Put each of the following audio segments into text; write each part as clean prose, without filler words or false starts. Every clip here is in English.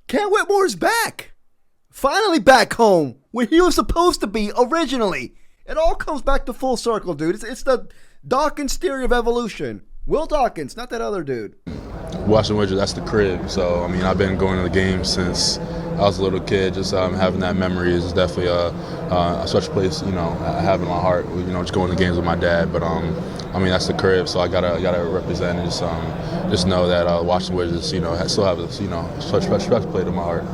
Cam Whitmore's back. Finally back home where he was supposed to be originally. It all comes back to full circle, dude. It's the Dawkins theory of evolution. Will Dawkins, not that other dude. Washington Wizards, that's the crib. So, I mean, I've been going to the games since I was a little kid. Just having that memory is definitely a special place, you know, I have in my heart, you know, just going to games with my dad. But, I mean, that's the crib, so I gotta represent and just know that Washington Wizards, you know, still have this, you know, such a special place in my heart.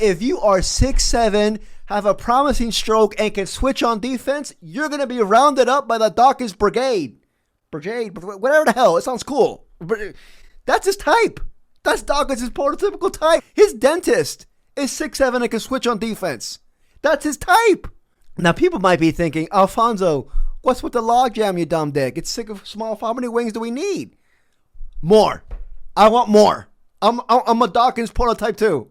If you are 6'7", have a promising stroke, and can switch on defense, you're going to be rounded up by the Dawkins Brigade. Whatever the hell. It sounds cool. That's his type. That's Dawkins' prototypical type. His dentist is 6'7" and can switch on defense. That's his type. Now, people might be thinking, Alfonso, what's with the logjam, you dumb dick? It's sick of small. How many wings do we need? More. I want more. I'm a Dawkins prototype too.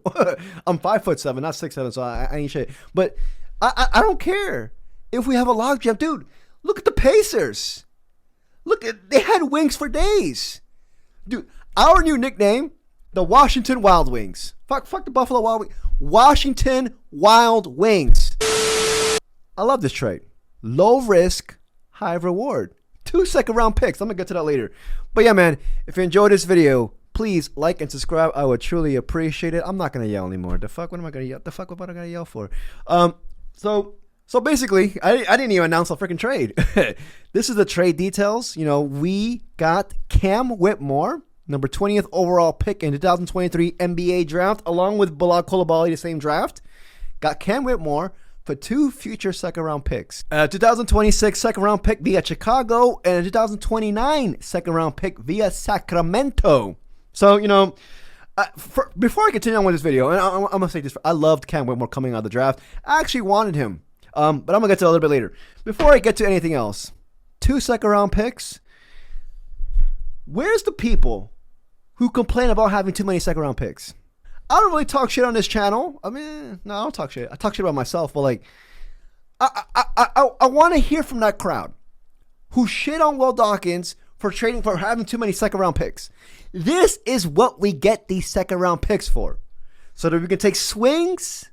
I'm 5'7", not 6'7", so I ain't shit. But I don't care if we have a logjam, dude. Look at the Pacers. They had wings for days, dude. Our new nickname, the Washington Wild Wings. Fuck the Buffalo Wild Wings. Washington Wild Wings. I love this trade. Low risk, high reward. 2 second-round picks. I'm gonna get to that later. But yeah, man, if you enjoyed this video, please like and subscribe. I would truly appreciate it. I'm not gonna yell anymore. The fuck? What am I gonna yell? What am I gonna yell for? So basically, I didn't even announce a freaking trade. This is the trade details. You know, we got Cam Whitmore, number 20th overall pick in 2023 NBA draft, along with Bilal Coulibaly, the same draft. Got Cam Whitmore for 2 future second-round picks. 2026 second-round pick via Chicago, and a 2029 second-round pick via Sacramento. So, you know, before I continue on with this video, and I'm going to say this, I loved Cam Whitmore coming out of the draft. I actually wanted him, but I'm going to get to that a little bit later. Before I get to anything else, 2 second-round picks. Where's the people who complain about having too many second-round picks? I don't really talk shit on this channel. I mean, no, I don't talk shit. I talk shit about myself, but like, I want to hear from that crowd who shit on Will Dawkins for having too many second-round picks. This is what we get these second-round picks for, so that we can take swings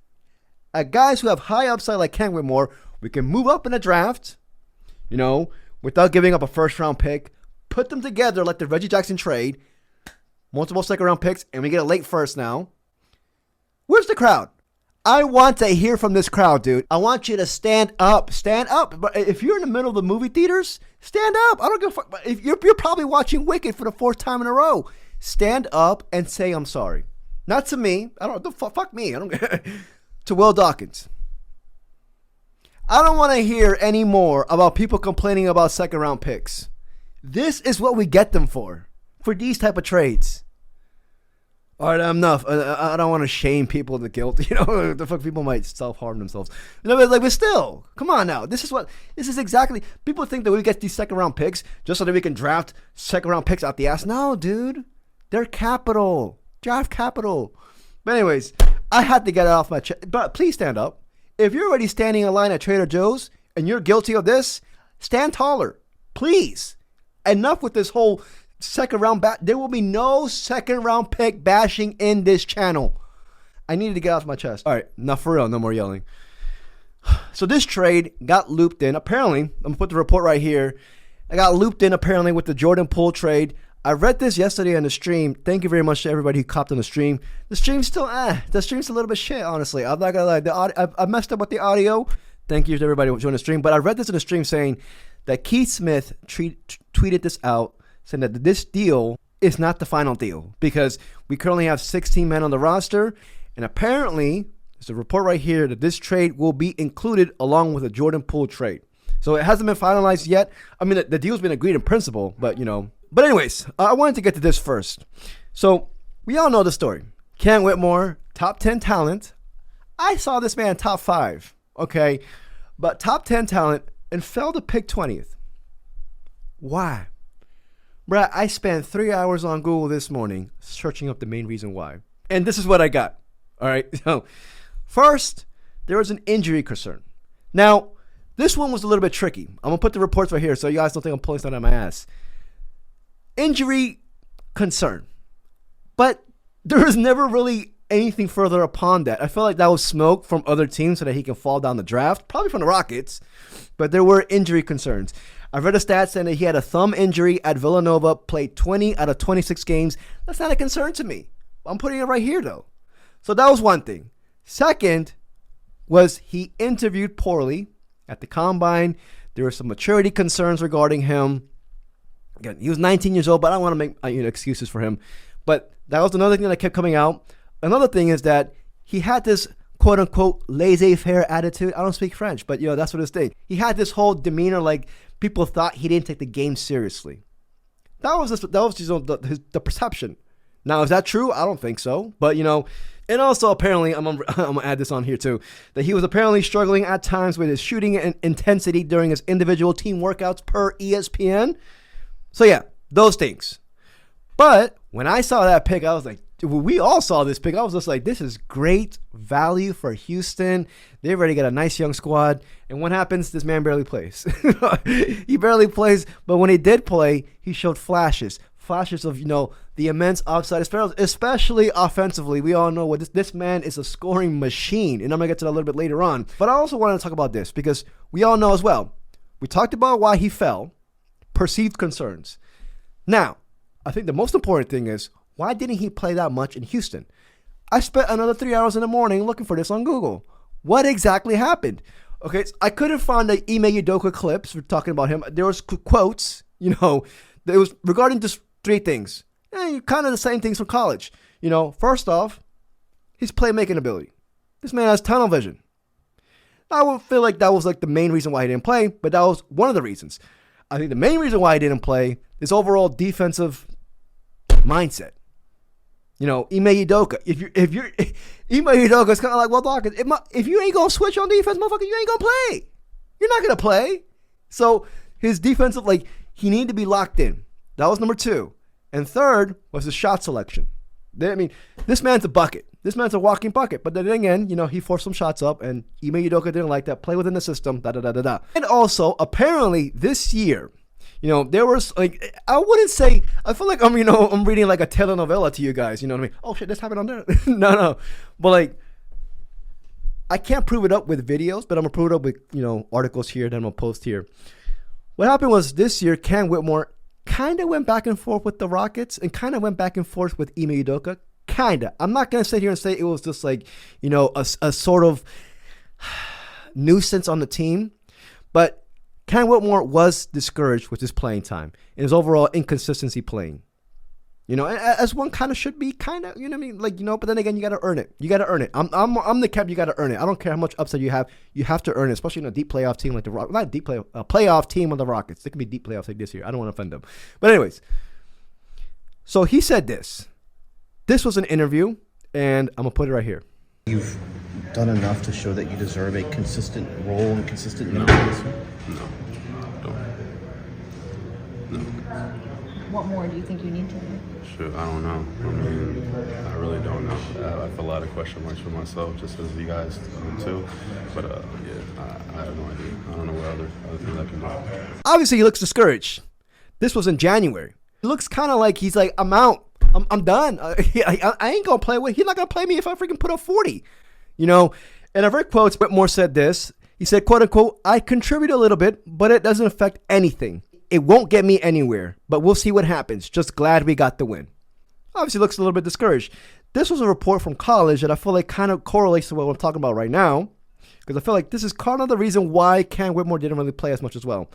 at guys who have high upside like Cam Whitmore. We can move up in the draft, you know, without giving up a first-round pick. Put them together like the Reggie Jackson trade, multiple second-round picks, and we get a late first now. Where's the crowd? I want to hear from this crowd, dude. I want you to stand up. Stand up. But if you're in the middle of the movie theaters, stand up. I don't give a fuck. If you're probably watching Wicked for the 4th time in a row. Stand up and say I'm sorry. Not to me. Fuck me. I don't to Will Dawkins. I don't want to hear any more about people complaining about second-round picks. This is what we get them for these type of trades. All right, enough. I don't want to shame people into guilt. You know, the fuck, people might self-harm themselves. You know, but still, come on now. This is exactly. People think that we get these second-round picks just so that we can draft second-round picks out the ass. No, dude, they're capital. Draft capital. But anyways, I had to get it off my chest. But please stand up. If you're already standing in line at Trader Joe's and you're guilty of this, stand taller, please. Enough with this whole second round there will be no second round pick bashing in this channel. I needed to get off my chest. All right, now for real, no more yelling. So this trade got looped in. Apparently, I'm gonna put the report right here. I got looped in apparently with the Jordan Poole trade. I read this yesterday on the stream. Thank you very much to everybody who copped on the stream. The stream's still the stream's a little bit shit, honestly. I'm not gonna lie. I messed up with the audio. Thank you to everybody who joined the stream. But I read this in the stream saying that Keith Smith tweeted this out, saying that this deal is not the final deal because we currently have 16 men on the roster, and apparently there's a report right here that this trade will be included along with a Jordan Poole trade. So it hasn't been finalized yet. I mean, the deal's been agreed in principle, but you know. But anyways, I wanted to get to this first. So we all know the story. Cam Whitmore, top 10 talent. I saw this man top 5, okay, but top 10 talent and fell to pick 20th. Why? Bruh, I spent 3 hours on Google this morning searching up the main reason why. And this is what I got. All right. So, first, there was an injury concern. Now, this one was a little bit tricky. I'm going to put the reports right here so you guys don't think I'm pulling something out of my ass. Injury concern. But there was never really anything further upon that. I felt like that was smoke from other teams so that he can fall down the draft, probably from the Rockets. But there were injury concerns. I read a stat saying that he had a thumb injury at Villanova, played 20 out of 26 games. That's not a concern to me. I'm putting it right here, though. So that was one thing. Second was he interviewed poorly at the combine. There were some maturity concerns regarding him. Again, he was 19 years old, but I don't want to make excuses for him. But that was another thing that kept coming out. Another thing is that he had this quote-unquote laissez-faire attitude. I don't speak French, but that's what his thing. He had this whole demeanor like people thought he didn't take the game seriously. That was just the perception. Now, is that true? I don't think so. But, and also apparently, I'm going to add this on here too, that he was apparently struggling at times with his shooting intensity during his individual team workouts per ESPN. So yeah, those things. But when I saw that pick, I was like, we all saw this pick. I was just like, this is great value for Houston. They've already got a nice young squad. And what happens? This man barely plays. He barely plays. But when he did play, he showed flashes of, the immense upside, especially offensively. We all know what this man is, a scoring machine. And I'm going to get to that a little bit later on. But I also want to talk about this because we all know as well. We talked about why he fell, perceived concerns. Now, I think the most important thing is, why didn't he play that much in Houston? I spent another 3 hours in the morning looking for this on Google. What exactly happened? Okay, so I couldn't find the Ime Udoka clips for talking about him. There was quotes, it was regarding just three things. Kind of the same things from college. First off, his playmaking ability. This man has tunnel vision. I would feel like that was like the main reason why he didn't play, but that was one of the reasons. I think the main reason why he didn't play is overall defensive mindset. Ime Udoka. If you're Ime Udoka is kind of like, well, Doc, if you ain't gonna switch on defense, motherfucker, you ain't gonna play. You're not gonna play. So his defensive, he needed to be locked in. That was number two. And third was his shot selection. This man's a bucket. This man's a walking bucket. But then again, he forced some shots up, and Ime Udoka didn't like that. Play within the system. And also, apparently, this year, there was I wouldn't say, I feel like I'm reading like a telenovela to you guys, you know what I mean? Oh shit, this happened on there. No. But I can't prove it up with videos, but I'm gonna prove it up with, articles here that I'm gonna post here. What happened was this year, Cam Whitmore kind of went back and forth with the Rockets and kind of went back and forth with Ime Udoka. Kinda. I'm not gonna sit here and say it was just a sort of nuisance on the team, but Cam Whitmore was discouraged with his playing time and his overall inconsistency playing. As one kind of should be, but then again, you got to earn it. I'm the cap, you got to earn it. I don't care how much upside you have to earn it, especially in a deep playoff team like the Rockets. Not deep playoff, a playoff team of the Rockets. They can be deep playoffs like this year. I don't want to offend them. But anyways, so he said this. This was an interview, and I'm going to put it right here. You've done enough to show that you deserve a consistent role and consistent minutes this year? No. What more do you think you need to do? Sure, I don't know. I really don't know. I have a lot of question marks for myself, just as you guys do too. But I have no idea. I don't know what other things I can do. Obviously, he looks discouraged. This was in January. He looks kind of like he's like, I'm out. I'm done. I ain't going to play with. He's not going to play me if I freaking put up 40. And I've read quotes. Whitmore said this. He said, quote unquote, I contribute a little bit, but it doesn't affect anything. It won't get me anywhere, but we'll see what happens. Just glad we got the win. Obviously looks a little bit discouraged. This was a report from college that I feel like kind of correlates to what I'm talking about right now, because I feel like this is kind of the reason why Cam Whitmore didn't really play as much as well.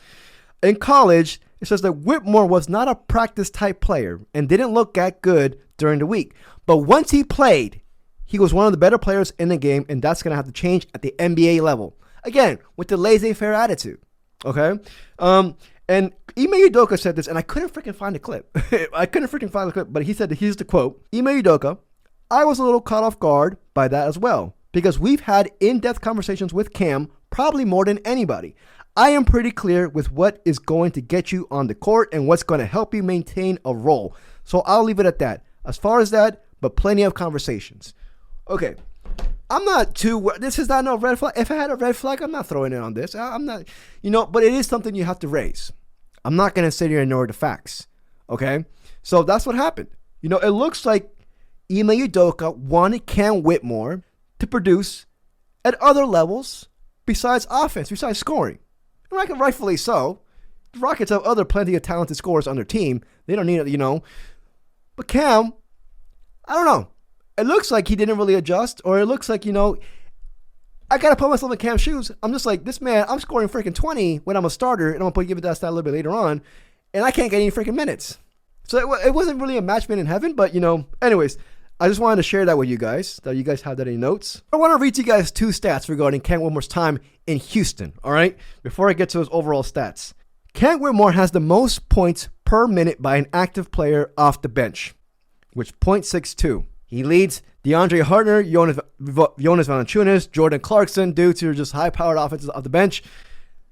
In college, it says that Whitmore was not a practice type player and didn't look that good during the week. But once he played, he was one of the better players in the game, and that's going to have to change at the NBA level. Again, with the laissez-faire attitude. Okay? And Ime Udoka said this, and I couldn't freaking find the clip. But he said that, here's the quote. Ime Udoka, I was a little caught off guard by that as well, because we've had in-depth conversations with Cam, probably more than anybody. I am pretty clear with what is going to get you on the court and what's going to help you maintain a role. So I'll leave it at that. As far as that, but plenty of conversations. Okay. I'm not too, this is not no red flag. If I had a red flag, I'm not throwing it on this. I'm not, but it is something you have to raise. I'm not going to sit here and ignore the facts. Okay. So that's what happened. It looks like Ime Udoka wanted Cam Whitmore to produce at other levels besides offense, besides scoring. And rightfully so. The Rockets have plenty of talented scorers on their team. They don't need it, But Cam, I don't know. It looks like he didn't really adjust, or it looks like, I got to put myself in Cam's shoes. I'm just like, this man, I'm scoring freaking 20 when I'm a starter, and I'm going to give it that stat a little bit later on, and I can't get any freaking minutes. So it wasn't really a match made in heaven, but, anyways, I just wanted to share that with you guys, that you guys have that in notes. I want to read to you guys 2 stats regarding Cam Whitmore's time in Houston, all right, before I get to his overall stats. Cam Whitmore has the most points per minute by an active player off the bench, which 0.62. He leads DeAndre Hartner, Jonas Valanciunas, Jordan Clarkson due to just high-powered offenses off the bench.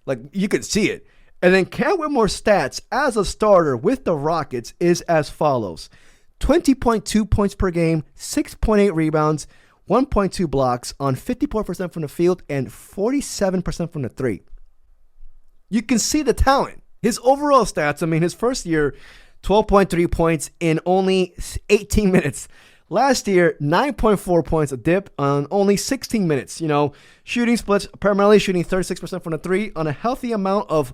Like, you could see it. And then Cam Whitmore's stats as a starter with the Rockets is as follows. 20.2 points per game, 6.8 rebounds, 1.2 blocks on 54% from the field and 47% from the three. You can see the talent. His overall stats, his first year, 12.3 points in only 18 minutes. Last year, 9.4 points, a dip on only 16 minutes. Shooting splits, primarily shooting 36% from the three on a healthy amount of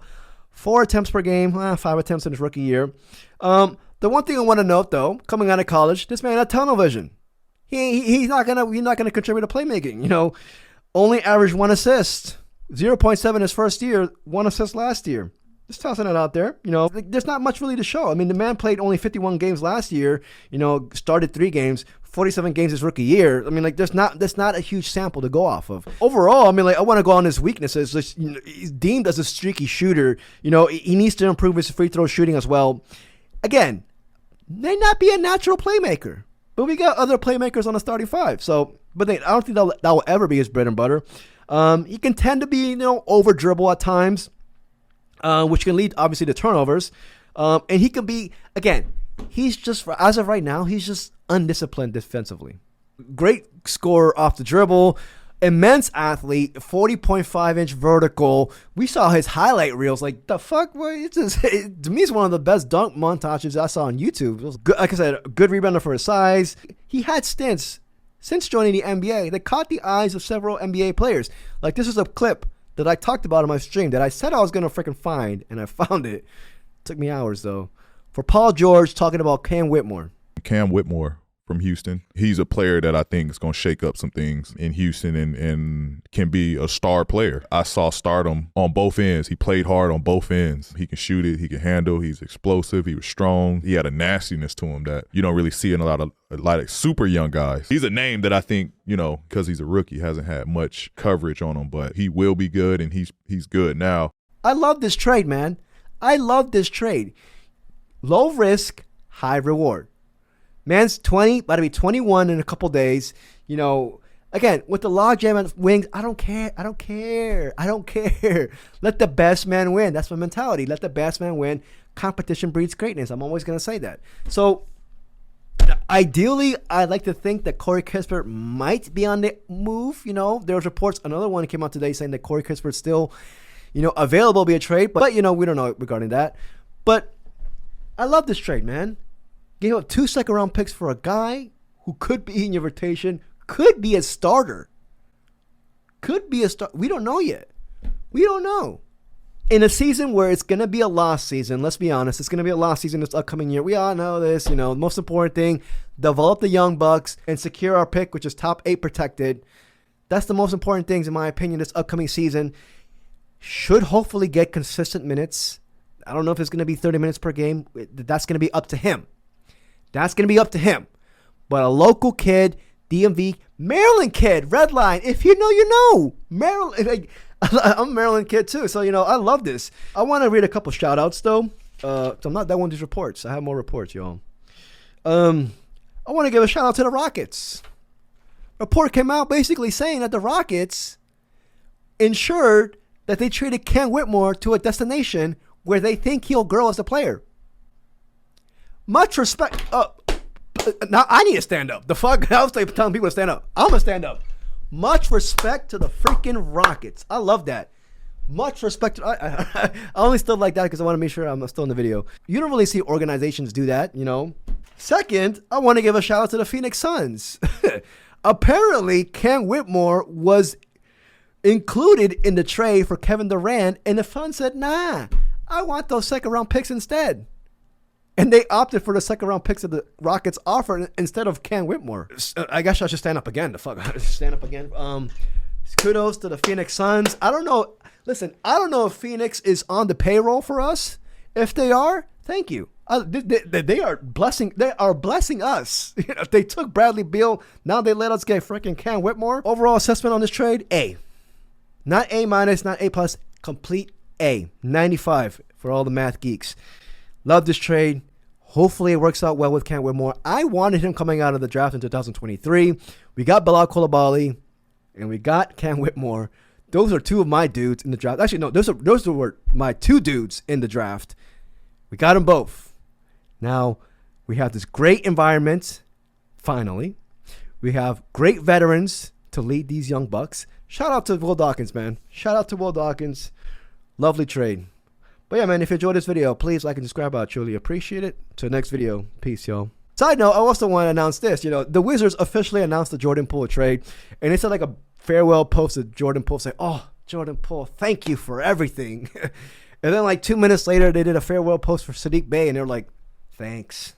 4 attempts per game, 5 attempts in his rookie year. The one thing I want to note, though, coming out of college, this man had tunnel vision. He's not gonna contribute to playmaking. Only averaged 1 assist, 0.7 his first year, 1 assist last year. Just tossing it out there. There's not much really to show. The man played only 51 games last year. Started 3 games, 47 games his rookie year. There's not a huge sample to go off of. Overall, I want to go on his weaknesses. He's deemed as a streaky shooter. He needs to improve his free throw shooting as well. Again, may not be a natural playmaker, but we got other playmakers on the starting 5. But I don't think that will ever be his bread and butter. He can tend to be, over dribble at times. Which can lead obviously to turnovers. And he can be, again, he's just, as of right now, he's just undisciplined defensively. Great scorer off the dribble, immense athlete, 40.5-inch vertical. We saw his highlight reels. Like, the fuck? To me, it's one of the best dunk montages I saw on YouTube. It was good, like I said, a good rebounder for his size. He had stints since joining the NBA that caught the eyes of several NBA players. Like, this is a clip that I talked about on my stream that I said I was going to freaking find, and I found it. Took me hours, though. For Paul George talking about Cam Whitmore. Cam Whitmore from Houston. He's a player that I think is going to shake up some things in Houston and can be a star player. I saw stardom on both ends. He played hard on both ends. He can shoot it. He can handle. He's explosive. He was strong. He had a nastiness to him that you don't really see in a lot of super young guys. He's a name that I think, because he's a rookie, hasn't had much coverage on him, but he will be good, and he's good now. I love this trade, man. I love this trade. Low risk, high reward. Man's 20, about to be 21 in a couple days. Again, with the logjam and wings, I don't care. Let the best man win. That's my mentality. Let the best man win. Competition breeds greatness. I'm always going to say that. So, ideally, I'd like to think that Corey Kispert might be on the move. There was reports, another one came out today saying that Corey Kispert's still, available to be a trade. But, we don't know regarding that. But I love this trade, man. Gave up 2 second-round picks for a guy who could be in your rotation, could be a starter. We don't know yet. We don't know. In a season where it's going to be a lost season, let's be honest, it's going to be a lost season this upcoming year. We all know this, the most important thing, develop the young bucks and secure our pick, which is top 8 protected. That's the most important things, in my opinion, this upcoming season. Should hopefully get consistent minutes. I don't know if it's going to be 30 minutes per game. That's going to be up to him. But a local kid, DMV, Maryland kid, red line. If you know, you know. Maryland. I'm a Maryland kid too, so I love this. I want to read a couple shout outs though. So I'm not done with these reports. I have more reports, y'all. I want to give a shout out to the Rockets. Report came out basically saying that the Rockets ensured that they traded Cam Whitmore to a destination where they think he'll grow as a player. Much respect. Now I need to stand up. The fuck? I was telling people to stand up. I'm going to stand up. Much respect to the freaking Rockets. I love that. Much respect. I only still like that because I want to make sure I'm still in the video. You don't really see organizations do that, you know. Second, I want to give a shout out to the Phoenix Suns. Apparently, Cam Whitmore was included in the trade for Kevin Durant, and the Suns said, nah, I want those second round picks instead. And they opted for the second round picks that the Rockets offered instead of Cam Whitmore. I guess I should stand up again. The fuck, stand up again. Kudos to the Phoenix Suns. I don't know. Listen, I don't know if Phoenix is on the payroll for us. If they are, thank you. They are blessing. They are blessing us. You know, they took Bradley Beal. Now they let us get freaking Cam Whitmore. Overall assessment on this trade: A. Not A minus, not A plus. Complete A. 95 for all the math geeks. Love this trade. Hopefully it works out well with Cam Whitmore. I wanted him coming out of the draft in 2023. We got Bilal Coulibaly, and we got Cam Whitmore. Those are two of my dudes in the draft. Actually, no, those were my two dudes in the draft. We got them both. Now, we have this great environment, finally. We have great veterans to lead these young bucks. Shout out to Will Dawkins, man. Shout out to Will Dawkins. Lovely trade. But yeah, man, if you enjoyed this video, please like and subscribe. I truly appreciate it. Till next video. Peace, y'all. Side note, I also want to announce this. You know, the Wizards officially announced the Jordan Poole trade. And it's like a farewell post to Jordan Poole saying, oh, Jordan Poole, thank you for everything. And then like 2 minutes later, they did a farewell post for Sadiq Bey. And they're like, thanks.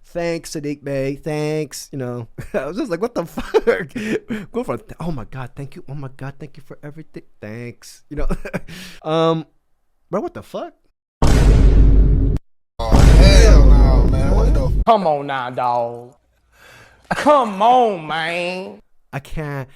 Thanks, Sadiq Bey. Thanks. You know, I was just like, what the fuck? Go for it. Oh my God, thank you. Oh my God, thank you for everything. Thanks. You know, bro, what the fuck? Oh, hell no, man. What the? Come on now, dog. Come on, man. I can't.